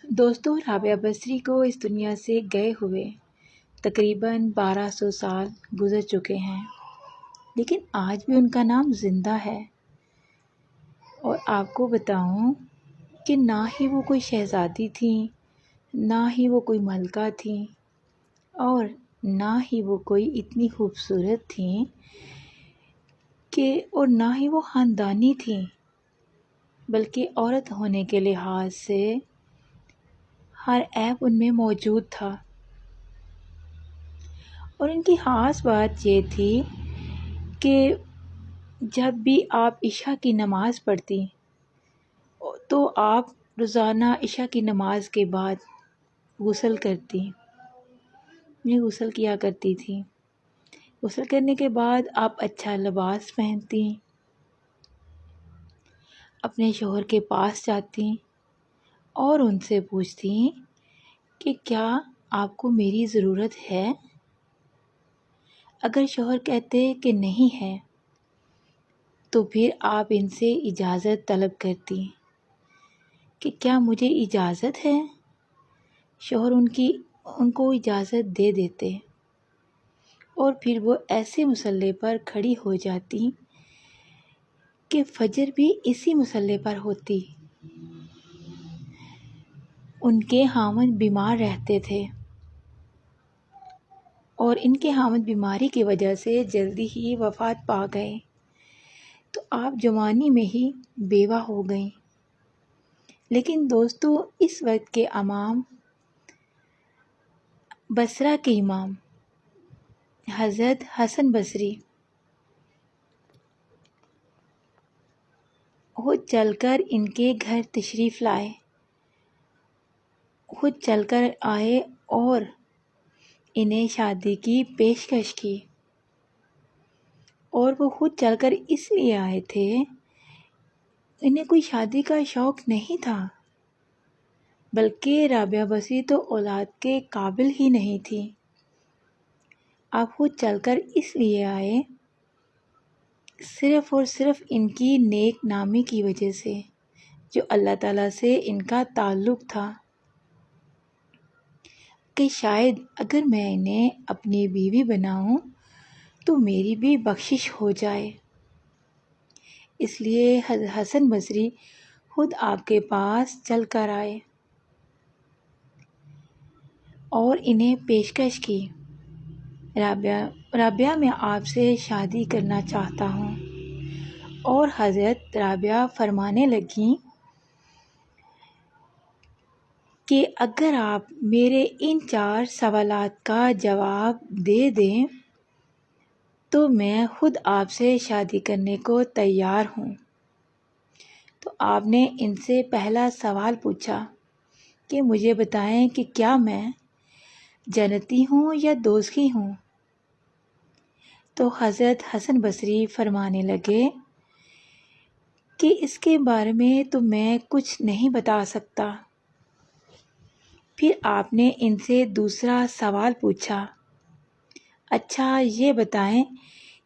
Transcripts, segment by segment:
دوستوں، رابعہ بصری کو اس دنیا سے گئے ہوئے تقریباً 1200 سال گزر چکے ہیں، لیکن آج بھی ان کا نام زندہ ہے۔ اور آپ کو بتاؤں کہ نہ ہی وہ کوئی شہزادی تھیں، نہ ہی وہ کوئی ملکہ تھیں، اور نہ ہی وہ کوئی اتنی خوبصورت تھیں اور نہ ہی وہ خاندانی تھیں، بلکہ عورت ہونے کے لحاظ سے ہر عیب ان میں موجود تھا۔ اور ان کی خاص بات یہ تھی کہ جب بھی آپ عشاء کی نماز پڑھتی تو آپ روزانہ عشاء کی نماز کے بعد غسل کیا کرتی تھی۔ غسل کرنے کے بعد آپ اچھا لباس پہنتی، اپنے شوہر کے پاس جاتی اور ان سے پوچھتی کہ کیا آپ کو میری ضرورت ہے؟ اگر شوہر کہتے کہ نہیں ہے تو پھر آپ ان سے اجازت طلب کرتی کہ کیا مجھے اجازت ہے؟ شوہر ان کو اجازت دے دیتے اور پھر وہ ایسے مصلے پر کھڑی ہو جاتی کہ فجر بھی اسی مصلے پر ہوتی۔ ان کے خاوند بیمار رہتے تھے اور ان کے خاوند بیماری کی وجہ سے جلدی ہی وفات پا گئے، تو آپ جوانی میں ہی بیوہ ہو گئیں۔ لیکن دوستو، اس وقت کے امام بصرہ کے امام حضرت حسن بصری خود چل کر ان کے گھر تشریف لائے، خود چل کر آئے اور انہیں شادی کی پیشکش کی۔ اور وہ خود چل کر اس لیے آئے تھے، انہیں کوئی شادی کا شوق نہیں تھا، بلکہ رابعہ بصری تو اولاد کے قابل ہی نہیں تھی۔ آپ خود چل کر اس لیے آئے صرف اور صرف ان کی نیک نامی کی وجہ سے، جو اللہ تعالیٰ سے ان کا تعلق تھا، کہ شاید اگر میں انہیں اپنی بیوی بناؤں تو میری بھی بخشش ہو جائے۔ اس لیے حسن بصری خود آپ کے پاس چل کر آئے اور انہیں پیشکش کی، رابعہ میں آپ سے شادی کرنا چاہتا ہوں۔ اور حضرت رابعہ فرمانے لگیں کہ اگر آپ میرے ان 4 سوالات کا جواب دے دیں تو میں خود آپ سے شادی کرنے کو تیار ہوں۔ تو آپ نے ان سے پہلا سوال پوچھا کہ مجھے بتائیں کہ کیا میں جنتی ہوں یا دوزخی ہوں؟ تو حضرت حسن بصری فرمانے لگے کہ اس کے بارے میں تو میں کچھ نہیں بتا سکتا۔ پھر آپ نے ان سے دوسرا سوال پوچھا، اچھا یہ بتائیں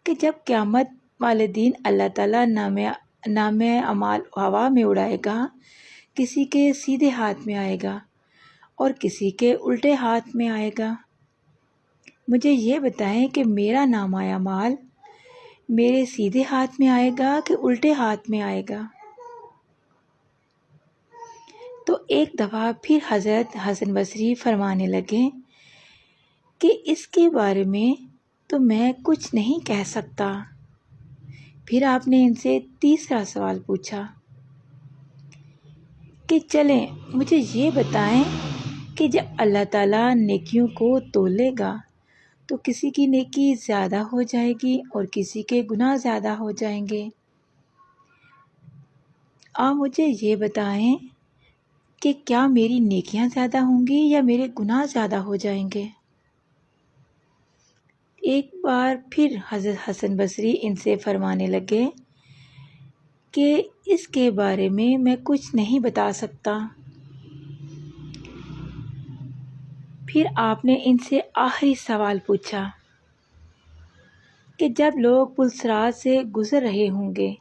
کہ جب قیامت والے دن اللہ تعالیٰ نام اعمال ہوا میں اڑائے گا، کسی کے سیدھے ہاتھ میں آئے گا اور کسی کے الٹے ہاتھ میں آئے گا، مجھے یہ بتائیں کہ میرا نام اعمال میرے سیدھے ہاتھ میں آئے گا کہ الٹے ہاتھ میں آئے گا؟ تو ایک دفعہ پھر حضرت حسن بصری فرمانے لگے کہ اس کے بارے میں تو میں کچھ نہیں کہہ سکتا۔ پھر آپ نے ان سے تیسرا سوال پوچھا کہ چلیں مجھے یہ بتائیں کہ جب اللہ تعالیٰ نیکیوں کو تولے گا تو کسی کی نیکی زیادہ ہو جائے گی اور کسی کے گناہ زیادہ ہو جائیں گے، آپ مجھے یہ بتائیں کہ کیا میری نیکیاں زیادہ ہوں گی یا میرے گناہ زیادہ ہو جائیں گے؟ ایک بار پھر حضرت حسن بصری ان سے فرمانے لگے کہ اس کے بارے میں کچھ نہیں بتا سکتا۔ پھر آپ نے ان سے آخری سوال پوچھا کہ جب لوگ پل صراط سے گزر رہے ہوں گے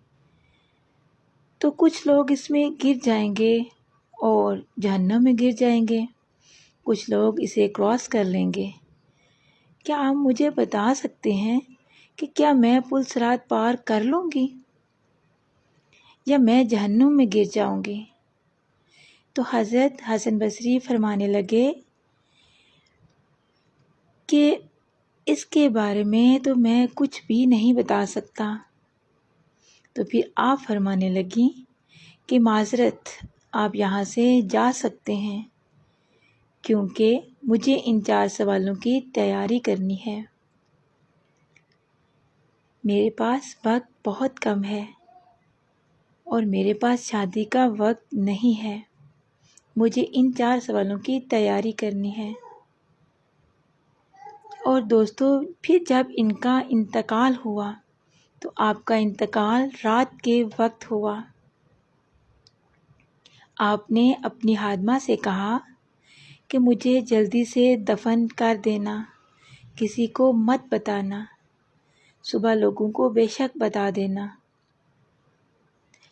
تو کچھ لوگ اس میں گر جائیں گے اور جہنم میں گر جائیں گے، کچھ لوگ اسے کراس کر لیں گے۔ کیا آپ مجھے بتا سکتے ہیں کہ کیا میں پل صراط پار کر لوں گی یا میں جہنم میں گر جاؤں گی؟ تو حضرت حسن بصری فرمانے لگے کہ اس کے بارے میں تو میں کچھ بھی نہیں بتا سکتا۔ تو پھر آپ فرمانے لگیں کہ معذرت، آپ یہاں سے جا سکتے ہیں کیونکہ مجھے ان 4 سوالوں کی تیاری کرنی ہے۔ میرے پاس وقت بہت کم ہے اور میرے پاس شادی کا وقت نہیں ہے، مجھے ان 4 سوالوں کی تیاری کرنی ہے۔ اور دوستو، پھر جب ان کا انتقال ہوا تو آپ کا انتقال رات کے وقت ہوا۔ آپ نے اپنی خادمہ سے کہا کہ مجھے جلدی سے دفن کر دینا، کسی کو مت بتانا، صبح لوگوں کو بے شک بتا دینا،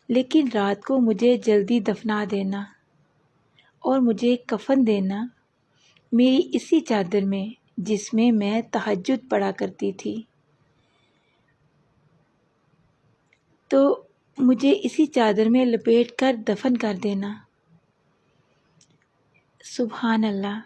لیکن رات کو مجھے جلدی دفنا دینا اور مجھے کفن دینا میری اسی چادر میں جس میں میں تہجد پڑھا کرتی تھی۔ تو مجھے اسی چادر میں لپیٹ کر دفن کر دینا۔ سبحان اللہ۔